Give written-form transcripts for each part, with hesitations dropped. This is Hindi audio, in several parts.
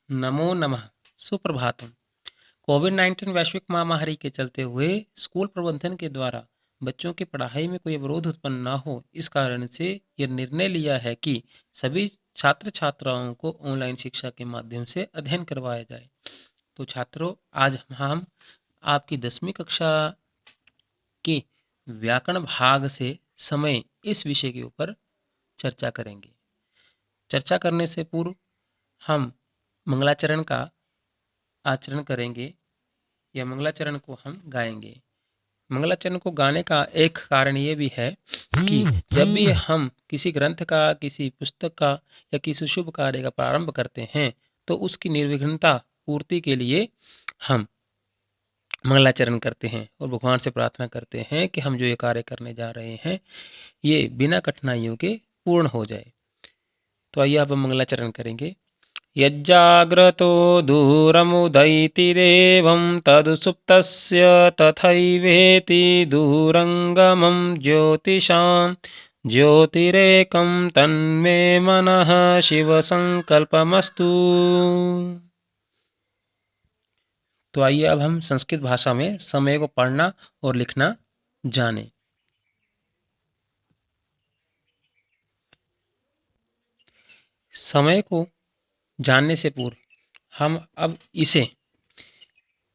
नमो नमः। सुप्रभातम। कोविड-19 वैश्विक महामारी के चलते हुए स्कूल प्रबंधन के द्वारा बच्चों की पढ़ाई में कोई अवरोध उत्पन्न न हो, इस कारण से यह निर्णय लिया है कि सभी छात्र छात्राओं को ऑनलाइन शिक्षा के माध्यम से अध्ययन करवाया जाए। तो छात्रों, आज हम आपकी 10वीं कक्षा के व्याकरण भाग से समय इस विषय के ऊपर चर्चा करेंगे। चर्चा करने से पूर्व हम मंगलाचरण का आचरण करेंगे या मंगलाचरण को हम गाएंगे। मंगलाचरण को गाने का एक कारण ये भी है कि जब भी हम किसी ग्रंथ का, किसी पुस्तक का या किसी शुभ कार्य का प्रारंभ करते हैं तो उसकी निर्विघ्नता पूर्ति के लिए हम मंगलाचरण करते हैं और भगवान से प्रार्थना करते हैं कि हम जो ये कार्य करने जा रहे हैं ये बिना कठिनाइयों के पूर्ण हो जाए। तो आइए अब हम मंगलाचरण करेंगे। यज्जाग्रतो दूरमुदैति देवं तदुसुप्तस्य तथैवेति दूरङ्गमं ज्योतिषां ज्योतिरेकं तन्मे मनः शिवसंकल्पमस्तु। तो आइए अब हम संस्कृत भाषा में समय को पढ़ना और लिखना जानें। समय को जानने से पूर्व हम अब इसे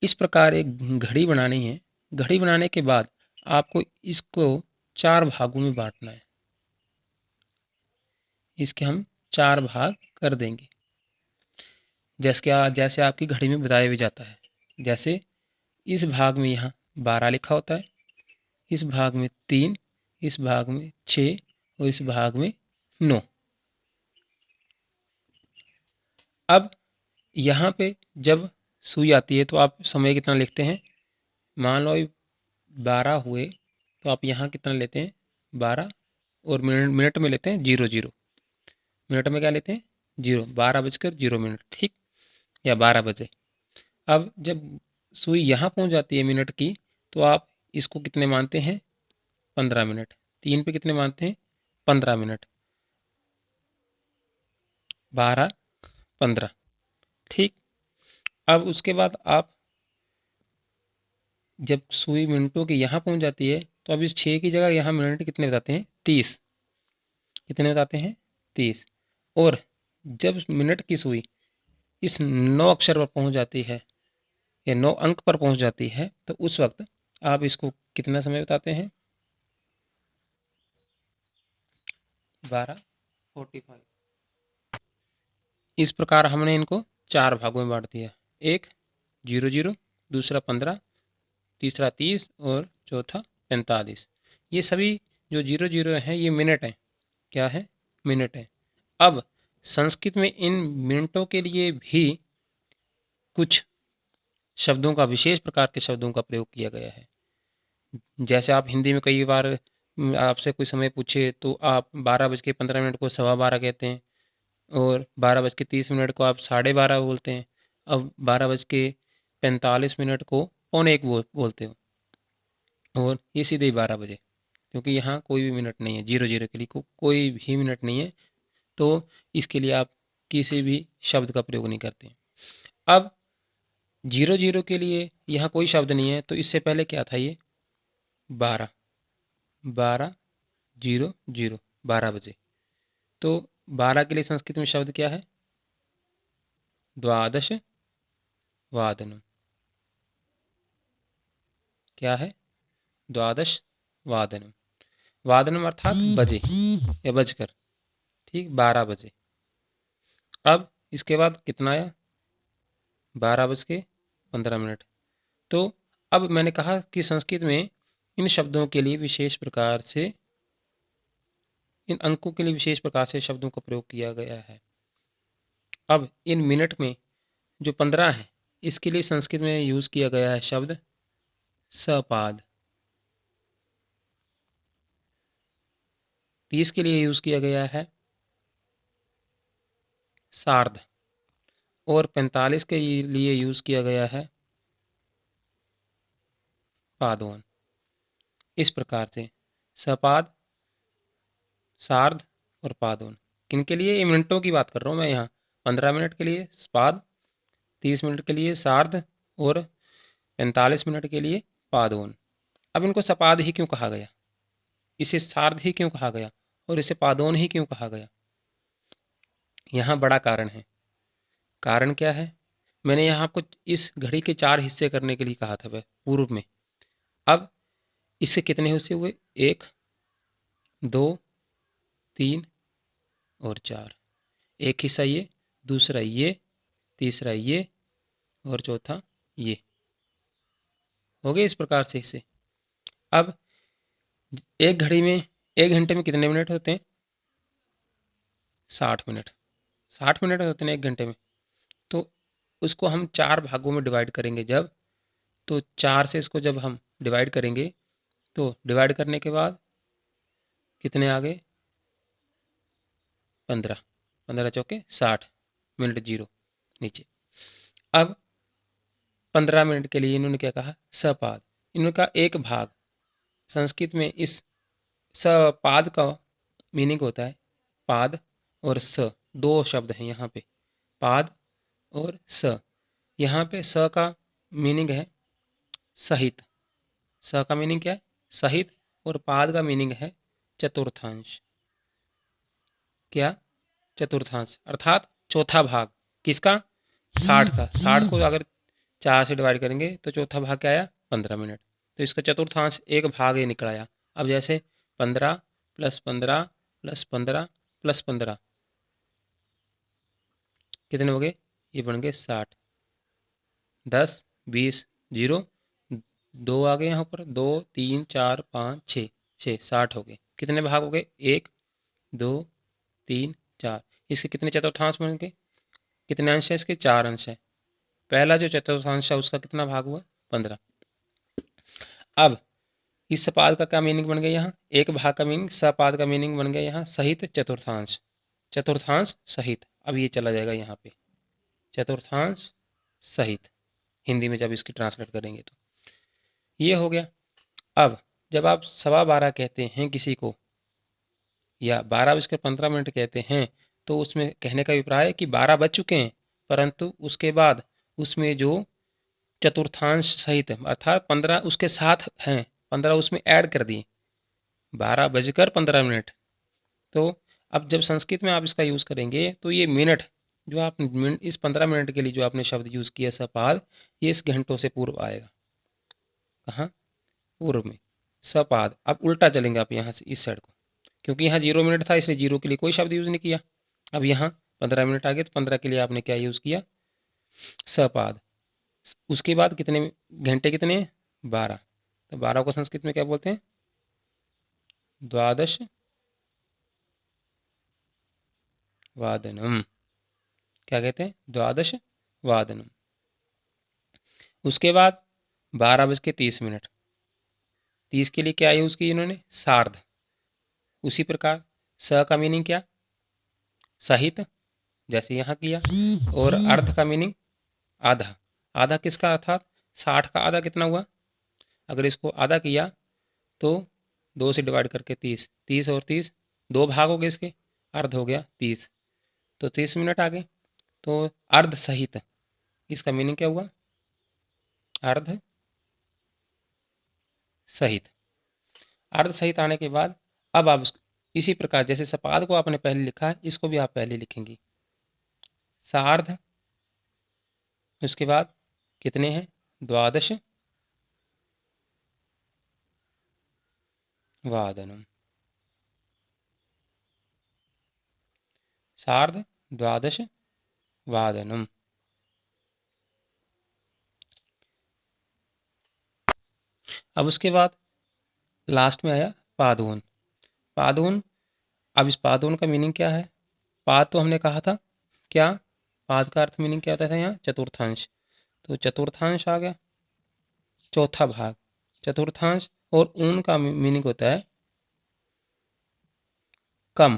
इस प्रकार एक घड़ी बनानी है। घड़ी बनाने के बाद आपको इसको 4 भागों में बांटना है। इसके हम 4 भाग कर देंगे जैसे आपकी घड़ी में बताया भी जाता है। जैसे इस भाग में यहाँ 12 लिखा होता है, इस भाग में 3, इस भाग में 6 और इस भाग में 9। अब यहाँ पे जब सुई आती है तो आप समय कितना लिखते हैं। मान लो 12 हुए तो आप यहाँ कितना लेते हैं 12 और मिनट में लेते हैं 00। मिनट में क्या लेते हैं 0, 12:0 ठीक, या 12 बजे। अब जब सुई यहाँ पहुँच जाती है मिनट की तो आप इसको कितने मानते हैं 15 मिनट। 3 पे कितने मानते हैं 15 मिनट, 12, 15 ठीक। अब उसके बाद आप जब सुई मिनटों की यहाँ पहुँच जाती है तो अब इस 6 की जगह यहाँ मिनट कितने बताते हैं 30। कितने बताते हैं 30। और जब मिनट की सुई इस 9 अक्षर पर पहुँच जाती है या 9 अंक पर पहुँच जाती है तो उस वक्त आप इसको कितना समय बताते हैं 12:45। इस प्रकार हमने इनको 4 भागों में बांट दिया। एक 00, दूसरा 15, तीसरा 30 और चौथा 45। ये सभी जो 00 हैं ये मिनट हैं। क्या है मिनट है। अब संस्कृत में इन मिनटों के लिए भी कुछ शब्दों का, विशेष प्रकार के शब्दों का प्रयोग किया गया है। जैसे आप हिंदी में कई बार आपसे कोई समय पूछे तो आप 12:15 को 12:15 कहते हैं और 12:30 को आप 12:30 बोलते हैं। अब 12:45 को 1:45 बोलते हो और ये सीधे ही 12 बजे, क्योंकि यहाँ कोई भी मिनट नहीं है। 00 के लिए कोई भी मिनट नहीं है, तो इसके लिए आप किसी भी शब्द का प्रयोग नहीं करते। अब 00 के लिए यहाँ कोई शब्द नहीं है तो इससे पहले क्या था ये 12, 12:00, 12 बजे। तो 12 के लिए संस्कृत में शब्द क्या है द्वादश वादनम। क्या है द्वादश वादनम। वादनम अर्थात बजे या बजकर, ठीक 12 बजे। अब इसके बाद कितना आया 12:15। तो अब मैंने कहा कि संस्कृत में इन शब्दों के लिए विशेष प्रकार से, इन अंकों के लिए विशेष प्रकार से शब्दों का प्रयोग किया गया है। अब इन मिनट में जो 15 है इसके लिए संस्कृत में यूज किया गया है शब्द सपाद। 30 के लिए यूज किया गया है सार्ध और 45 के लिए यूज किया गया है पादोन। इस प्रकार से सपाद, सार्ध और पादोन। किन के लिए, ये मिनटों की बात कर रहा हूँ मैं यहाँ। 15 मिनट के लिए स्पाद 30 मिनट के लिए सार्ध और 45 मिनट के लिए पादोन। अब इनको सपाद ही क्यों कहा गया, इसे सार्ध ही क्यों कहा गया और इसे पादोन ही क्यों कहा गया? यहाँ बड़ा कारण है। कारण क्या है? मैंने यहाँ आपको इस घड़ी के 4 हिस्से करने के लिए कहा था पूर्व में। अब इससे कितने हिस्से हुए? 1, 2, 3 और 4। एक हिस्सा ये, दूसरा ये, तीसरा ये और चौथा ये। हो गए इस प्रकार से हिस्से। अब एक घड़ी में 1 घंटे में कितने मिनट होते हैं? 60 मिनट। 60 मिनट होते हैं 1 घंटे में। तो उसको हम 4 भागों में डिवाइड करेंगे जब, तो 4 से इसको जब हम डिवाइड करेंगे तो डिवाइड करने के बाद कितने आ गए? 15। 15 चौके 60 मिनट, जीरो नीचे। अब 15 मिनट के लिए इन्होंने क्या कहा? सपाद। इन्होंने कहा एक भाग। संस्कृत में इस सपाद का मीनिंग होता है पाद और स, 2 शब्द हैं यहाँ पे, पाद और स। यहाँ पे स का मीनिंग है सहित। स का मीनिंग क्या है? सहित। और पाद का मीनिंग है चतुर्थांश। क्या? चतुर्थांश, अर्थात चौथा भाग। किसका? 60 का। 60 को अगर 4 से डिवाइड करेंगे तो चौथा भाग क्या आया? 15 मिनट। तो इसका चतुर्थांश एक भाग ही निकल आया। अब जैसे 15 + 15 + 15 + 15 कितने हो गए? ये बन गए 60। 10, 20, 0, 2 आ गए यहाँ पर, 2, 3, 4, 5, 6, 60 हो गए। कितने भाग हो गए? 1, 2, 3, 4। इसके कितने चतुर्थांश बन गए? कितने अंश है इसके? 4 अंश है। पहला जो चतुर्थांश है उसका कितना भाग हुआ? 15। अब इस सपाद का क्या मीनिंग बन गया यहाँ? एक भाग का मीनिंग, सपाद का मीनिंग बन गया यहाँ सहित चतुर्थांश। चतुर्थांश सहित। अब ये चला जाएगा यहाँ पे, चतुर्थांश सहित, हिंदी में जब इसकी ट्रांसलेट करेंगे तो ये हो गया। अब जब आप 12:15 कहते हैं किसी को या 12:15 कहते हैं तो उसमें कहने का अभिप्राय है कि 12 बज चुके हैं, परंतु उसके बाद उसमें जो चतुर्थांश सहित अर्थात 15 उसके साथ हैं, 15 उसमें ऐड कर दिए, 12:15। तो अब जब संस्कृत में आप इसका यूज़ करेंगे तो ये मिनट जो आप इस 15 मिनट के लिए जो आपने शब्द यूज़ किया सपाद, ये इस घंटों से पूर्व आएगा। कहाँ? पूर्व में सपाद। अब उल्टा चलेंगे आप यहाँ से इस साइड को, क्योंकि यहाँ 0 मिनट था इसलिए 0 के लिए कोई शब्द यूज़ नहीं किया। अब यहाँ 15 मिनट आ गए तो 15 के लिए आपने क्या यूज़ किया? सपाद। उसके बाद कितने घंटे कितने? 12। तो 12 को संस्कृत में क्या बोलते हैं? द्वादश वादनम। क्या कहते हैं? द्वादश वादनम। उसके बाद 12:30। 30 के लिए क्या यूज़ की इन्होंने? सार्ध। उसी प्रकार स का मीनिंग क्या? सहित, जैसे यहाँ किया। और अर्ध का मीनिंग आधा। आधा किसका? अर्थात 60 का आधा कितना हुआ? अगर इसको आधा किया तो 2 से डिवाइड करके 30, 30 और 30 2 भाग हो गए इसके, अर्ध हो गया 30, तो 30 मिनट आ गए। तो अर्ध सहित, इसका मीनिंग क्या हुआ? अर्ध सहित। अर्ध सहित आने के बाद अब आप इसी प्रकार जैसे सपाद को आपने पहले लिखा है, इसको भी आप पहले लिखेंगी सार्ध। उसके बाद कितने हैं? द्वादश वादनम। सार्ध द्वादश वादनम। अब उसके बाद लास्ट में आया पादोन। पादोन। अब इस पादोन का मीनिंग क्या है? पाद तो हमने कहा था क्या? पाद का अर्थ मीनिंग क्या होता था यहाँ? चतुर्थांश। तो चतुर्थांश आ गया, चौथा भाग चतुर्थांश। और ऊन का मीनिंग होता है कम।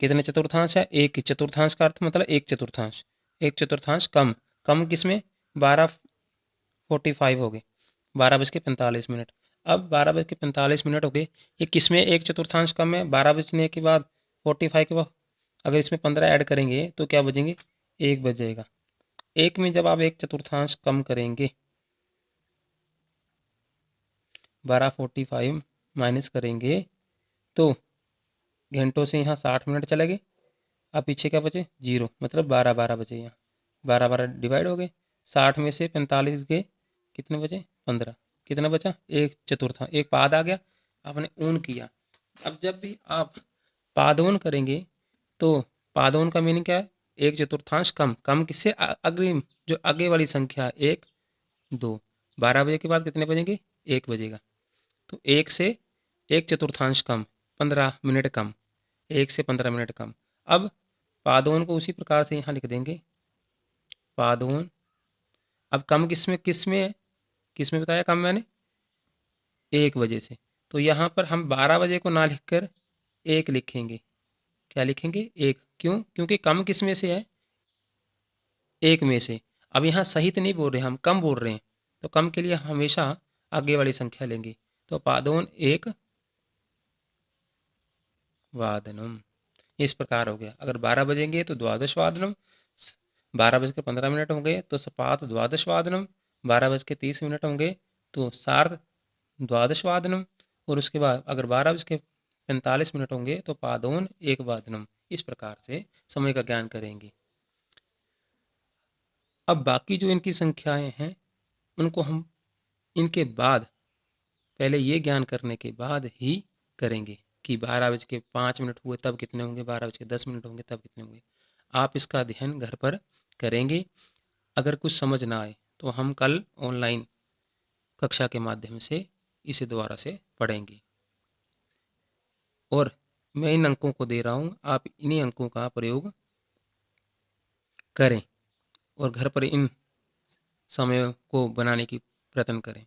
कितने चतुर्थांश है? एक चतुर्थांश का अर्थ मतलब एक चतुर्थांश। एक चतुर्थांश कम। कम किसमें? 12:45 हो गए, 12:45। अब 12:45 हो गए, ये किसमें एक चतुर्थांश कम है? 12 बजने के बाद 45 के बाद अगर इसमें 15 ऐड करेंगे तो क्या बचेंगे? 1 बजेगा। 1 में जब आप 1/4 कम करेंगे, 12:45 माइनस करेंगे तो घंटों से यहाँ 60 मिनट चले गए। अब पीछे क्या बचे? 0, मतलब 12 बचे यहाँ। 12 डिवाइड हो गए। 60 में से 45 गए, कितने बचे? 15। कितना बचा? 1/4, एक पाद आ गया, आपने ऊन किया। अब जब भी आप पादोन करेंगे तो पादोन का मीनिंग क्या है? 1/4 कम। कम किससे? अग्रिम, जो आगे वाली संख्या 1, 2। 12 बजे के बाद कितने बजेंगे? 1 बजेगा। तो 1 से 1/4 कम, 15 मिनट कम। 1 से 15 मिनट कम। अब पादोन को उसी प्रकार से यहाँ लिख देंगे, पादोन। अब कम किस में है? किस में बताया कम मैंने? 1 बजे से। तो यहाँ पर हम 12 बजे को ना लिखकर 1 लिखेंगे। क्या लिखेंगे? 1। क्यों? क्योंकि कम किस में से है? 1 में से। अब यहाँ सहित नहीं बोल रहे, हम कम बोल रहे हैं, तो कम के लिए हमेशा आगे वाली संख्या लेंगे। तो पादोन 1 वादनम, इस प्रकार हो गया। अगर 12 बजेंगे तो द्वादश वादनम, 12:15 होंगे तो सपात द्वादश वादनम, 12:30 होंगे तो सार्ध द्वादश वादनम, और उसके बाद अगर 12:45 होंगे तो पादोन 1 वादनम। इस प्रकार से समय का ज्ञान करेंगे। अब बाकी जो इनकी संख्याएं हैं उनको हम इनके बाद, पहले ये ज्ञान करने के बाद ही करेंगे कि 12:05 हुए तब कितने होंगे, 12:10 होंगे तब कितने होंगे। आप इसका अध्ययन घर पर करेंगे। अगर कुछ समझ ना आए तो हम कल ऑनलाइन कक्षा के माध्यम से इसे दोबारा से पढ़ेंगे। और मैं इन अंकों को दे रहा हूँ, आप इन्हीं अंकों का प्रयोग करें और घर पर इन समयों को बनाने की प्रयत्न करें।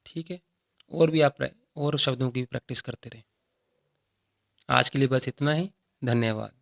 ठीक है, और भी आप और शब्दों की प्रैक्टिस करते रहें। आज के लिए बस इतना ही। धन्यवाद।